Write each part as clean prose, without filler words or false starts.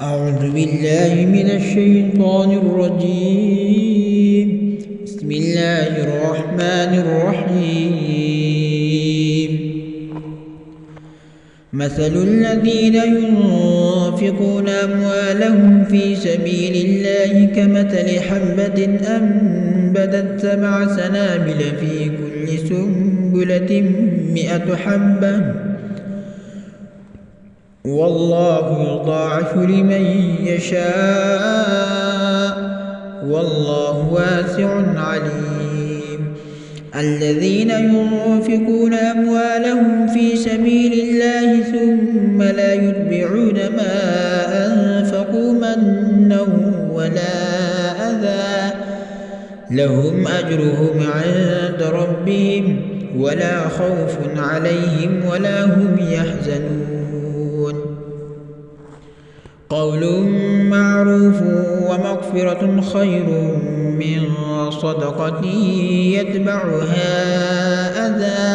أعوذ بالله من الشيطان الرجيم. بسم الله الرحمن الرحيم. مثل الذين ينفقون أموالهم في سبيل الله كمثل حبة أنبتت 7 سنابل في كل سنبلة 100 حبة والله يضاعف لمن يشاء والله واسع عليم. الذين ينفقون أموالهم في سبيل الله ثم لا يتبعون ما أنفقوا منا ولا أذى لهم أجرهم عند ربهم ولا خوف عليهم ولا هم يحزنون. قول معروف ومغفرة خير من صدقة يتبعها أذى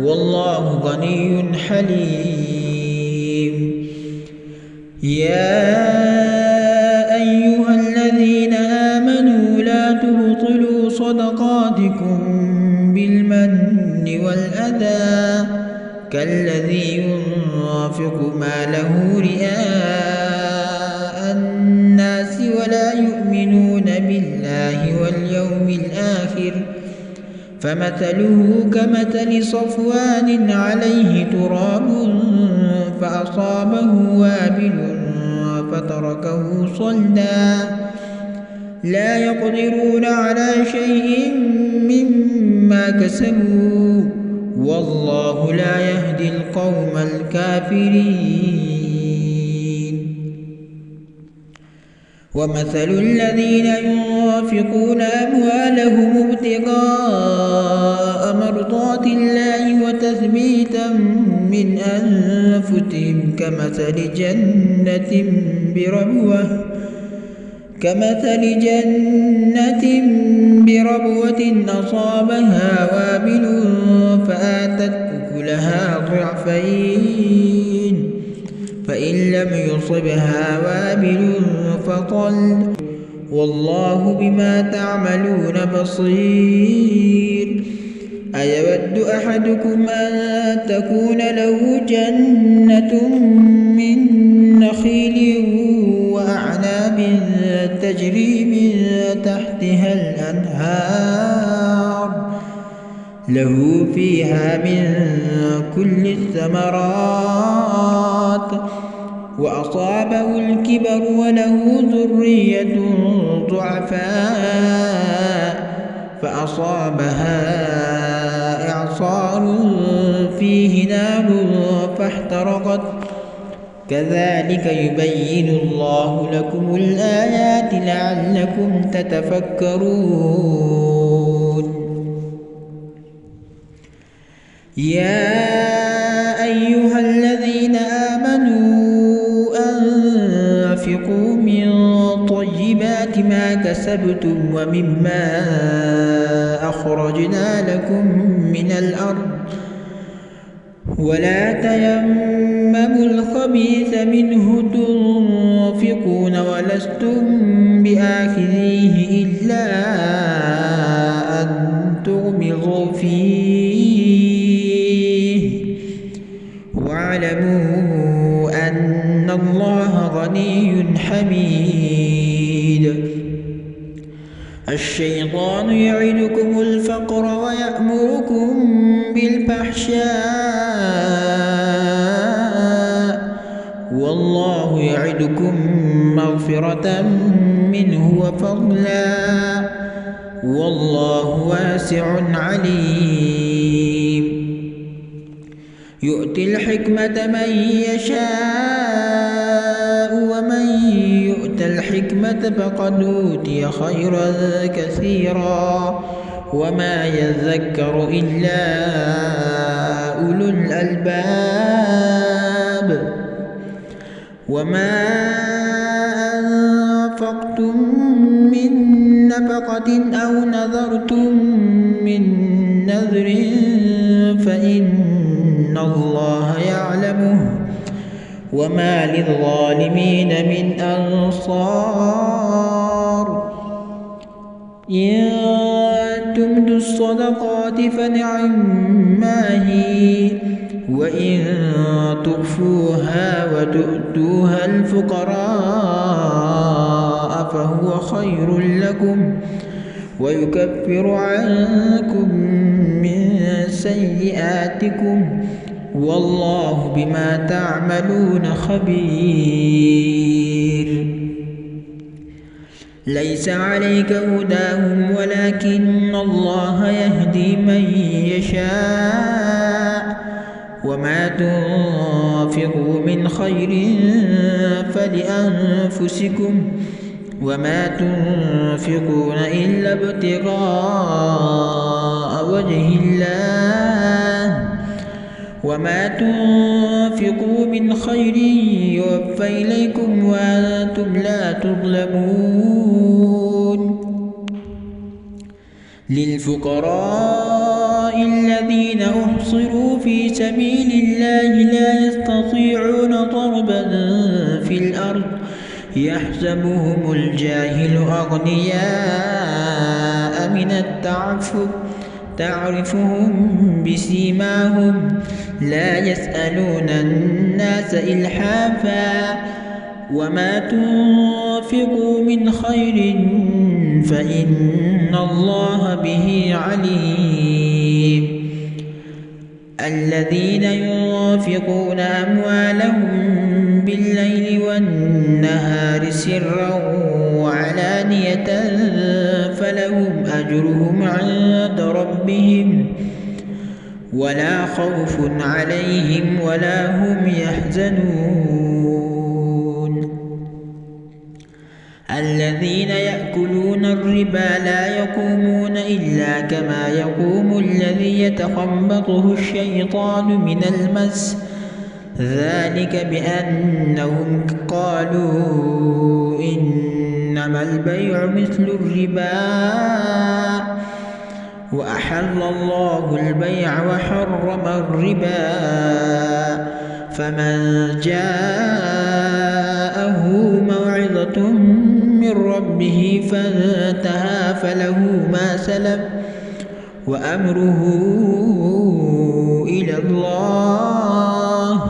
والله غني حليم. يا أيها الذين آمنوا لا تبطلوا صدقاتكم بالمن والأذى كالذي ينفق ماله رئاء الناس ولا يؤمنون بالله واليوم الآخر فمثله كمثل صفوان عليه تراب فأصابه وابل فتركه صلدا لا يقدرون على شيء مما كسبوا والله لا يهدي القوم الكافرين. ومثل الذين ينفقون أموالهم ابتغاء مرضات الله وتثبيتا من أنفسهم كمثل جنة بربوة أصابها وابل فآتت أكلها ضعفين فإن لم يصبها وابل فطل والله بما تعملون بصير. أيود أحدكم أن تكون له جنة من نخيل وأعناب تجري من تحتها الأنهار له فيها من كل الثمرات وأصابه الكبر وله ذرية ضعفاء فأصابها إعصار فيه نار فاحترقت كذلك يبين الله لكم الآيات لعلكم تتفكرون. يا أيها الذين آمنوا أنفقوا من طيبات ما كسبتم ومما أخرجنا لكم من الأرض ولا تيمموا الخبيث منه تنفقون ولستم بآخذيه إلا أن تغمضوا فيه واعلموا أن الله غني حميد. الشيطان يعدكم الفقر ويأمركم بالفحشاء والله يعدكم مغفرة منه وفضلا والله واسع عليم. يؤتي الحكمة من يشاء ومن يؤت الحكمة فقد أوتي خيرا كثيرا وما يذكر إلا أولو الألباب. وما أنفقتم من نفقة أو نذرتم من نذر فإن الله يعلمه وما للظالمين من أنصار إن تبدوا الصدقات فنعما هي وإن تخفوها وتؤتوها الفقراء فهو خير لكم ويكفر عنكم من سيئاتكم والله بما تعملون خبير. ليس عليك هداهم ولكن الله يهدي من يشاء وما تنفقوا من خير فلأنفسكم وما تنفقون إلا ابتغاء وجه الله وما تنفقوا من خير يوفى إليكم وأنتم لا تظلمون. للفقراء الذين أحصروا في سبيل الله لا يستطيعون ضربا في الأرض يحسبهم الجاهل أغنياء من التعفف تعرفهم بسيماهم لا يسألون الناس إلحافا وما تنفقوا من خير فإن الله به عليم. الذين ينفقون أموالهم بالليل والنهار سرا وعلانية فلهم أجرهم عند ربهم ولا خوف عليهم ولا هم يحزنون. الذين يأكلون الربا لا يقومون إلا كما يقوم الذي يتخبطه الشيطان من المس ذلك بأنهم قالوا إنما البيع مثل الربا وأحل الله البيع وحرم الربا فمن جاءه موعظة من ربه فانتهى فله ما سلف وأمره إلى الله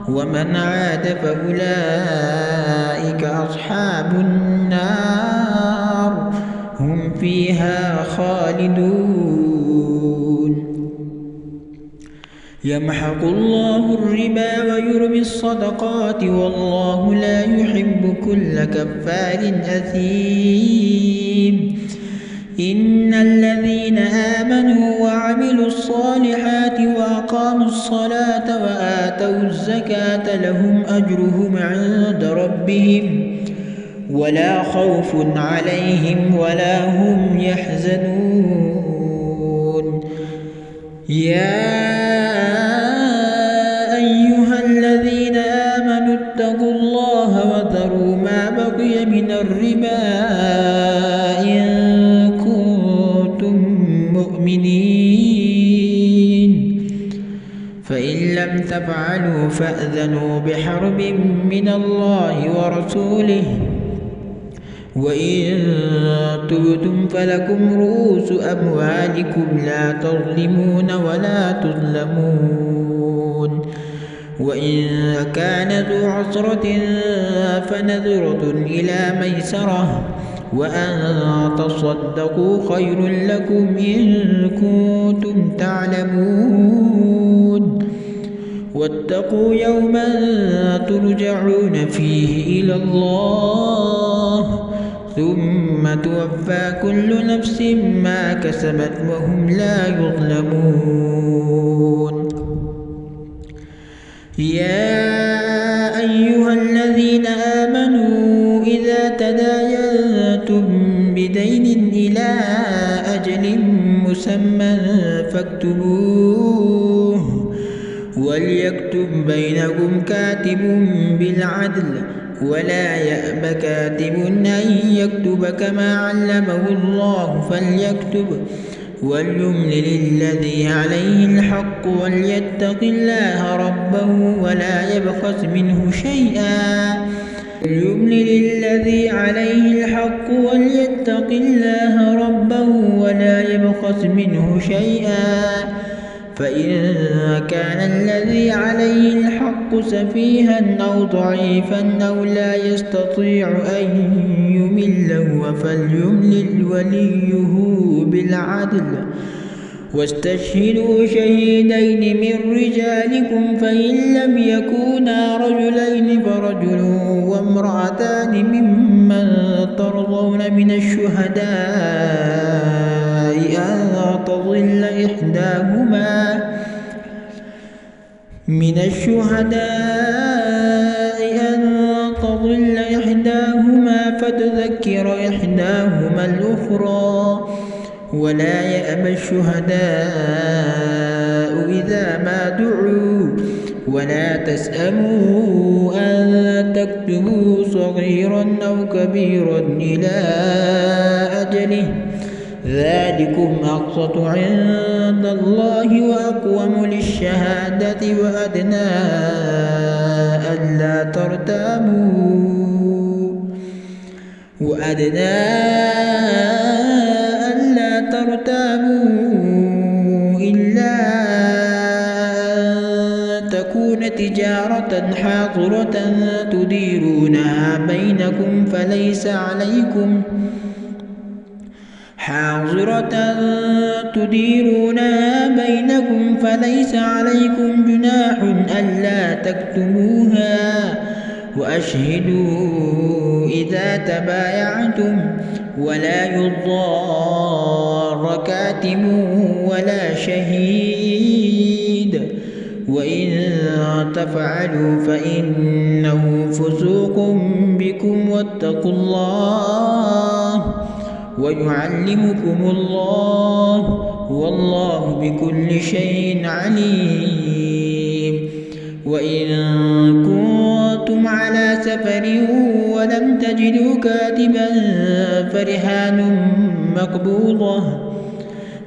ومن عاد فأولئك أصحاب النار هم فيها خالدون. يمحق الله الربا ويربي الصدقات والله لا يحب كل كفار أثيم. إن الذين آمنوا وعملوا الصالحات وأقاموا الصلاة وآتوا الزكاة لهم أجرهم عند ربهم ولا خوف عليهم ولا هم يحزنون. يا أيها الذين آمنوا اتقوا الله وذروا ما بقي من الربا إن كنتم مؤمنين فإن لم تفعلوا فأذنوا بحرب من الله ورسوله وإن تبتم فلكم رؤوس أموالكم لا تظلمون ولا تظلمون. وإن كان ذو عسرة فنذرة إلى ميسرة وأن تصدقوا خير لكم إن كنتم تعلمون. واتقوا يوما ترجعون فيه إلى الله ثم توفى كل نفس ما كسبت وهم لا يظلمون. يا أيها الذين آمنوا إذا تداينتم بدين إلى أجل مسمى فاكتبوه وليكتب بينكم كاتب بالعدل ولا يأب كاتب أن يكتب كما علمه الله فليكتب وليملل الذي عليه الحق وليتق الله ربه ولا يبخس منه شيئا وليملل الذي عليه الحق وليتق الله ربه ولا يبخس منه شيئا فإن كان الذي عليه الحق سفيها أو ضعيفا أو لا يستطيع أن يمل فليملل وليه بالعدل واستشهدوا شهيدين من رجالكم فإن لم يكونا رجلين فرجل وامرأتان ممن ترضون من الشهداء أن تضل إحداهما فتذكر إحداهما الأخرى ولا يأبى الشهداء إذا ما دعوا ولا تسأموا أن تكتبوا صغيرا أو كبيرا إلى أجله ذلكم أقسط عند الله وأقوم للشهادة وأدنى ألا ترتابوا إلا أن تكون تجارة حاضرة تديرونها بينكم فليس عليكم جناح ألا تكتموها وأشهدوا إذا تبايعتم ولا يضار كاتب ولا شهيد وإن تفعلوا فإنه فسوق بكم واتقوا الله ويعلمكم الله والله بكل شيء عليم وإن كنتم على سفر ولم تجدوا كاتبا فرهان مقبوضة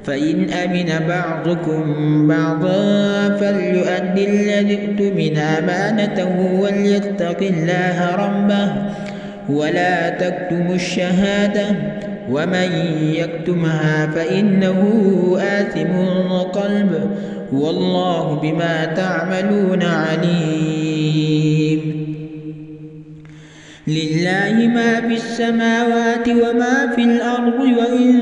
فإن أمن بعضكم بعضا فليؤدي الذي اؤتمن أمانته وليتق الله ربه ولا تكتموا الشهادة ومن يكتمها فإنه آثم قلبه والله بما تعملون عليم لله ما في السماوات وما في الأرض وإن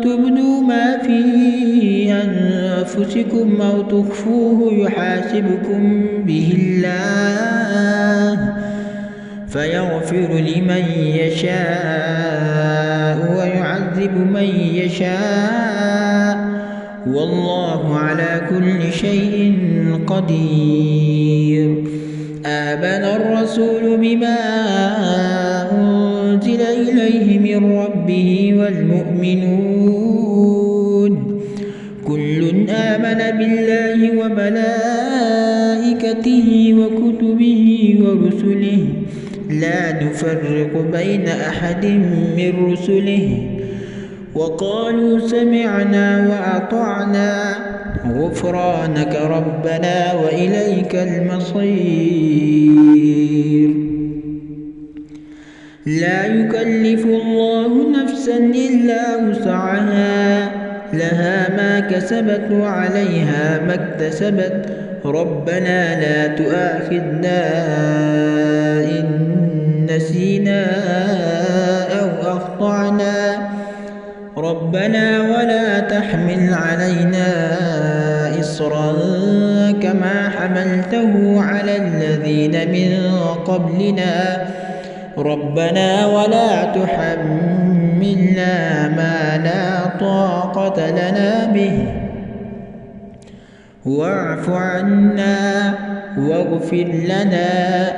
تبدوا ما في أنفسكم أو تخفوه يحاسبكم به الله فيغفر لمن يشاء ويعذب من يشاء والله على كل شيء قدير آمن الرسول بما أنزل إليه من ربه والمؤمنون كل آمن بالله وملائكته وكتبه ورسله لا نفرق بين أحد من رسله وقالوا سمعنا وأطعنا غفرانك ربنا وإليك المصير لا يكلف الله نفسا إلا وسعها لها ما كسبت وعليها ما اكتسبت ربنا لا تؤاخذنا إن نسينا أو أخطأنا ربنا ولا تحمل علينا إصرا كما حملته على الذين من قبلنا ربنا ولا تحملنا ما لا طاقة لنا به واعف عنا واغفر لنا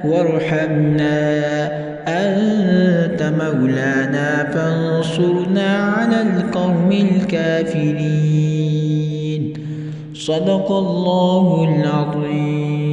وارحمنا أنت مولانا فانصرنا على القوم الكافرين صدق الله العظيم.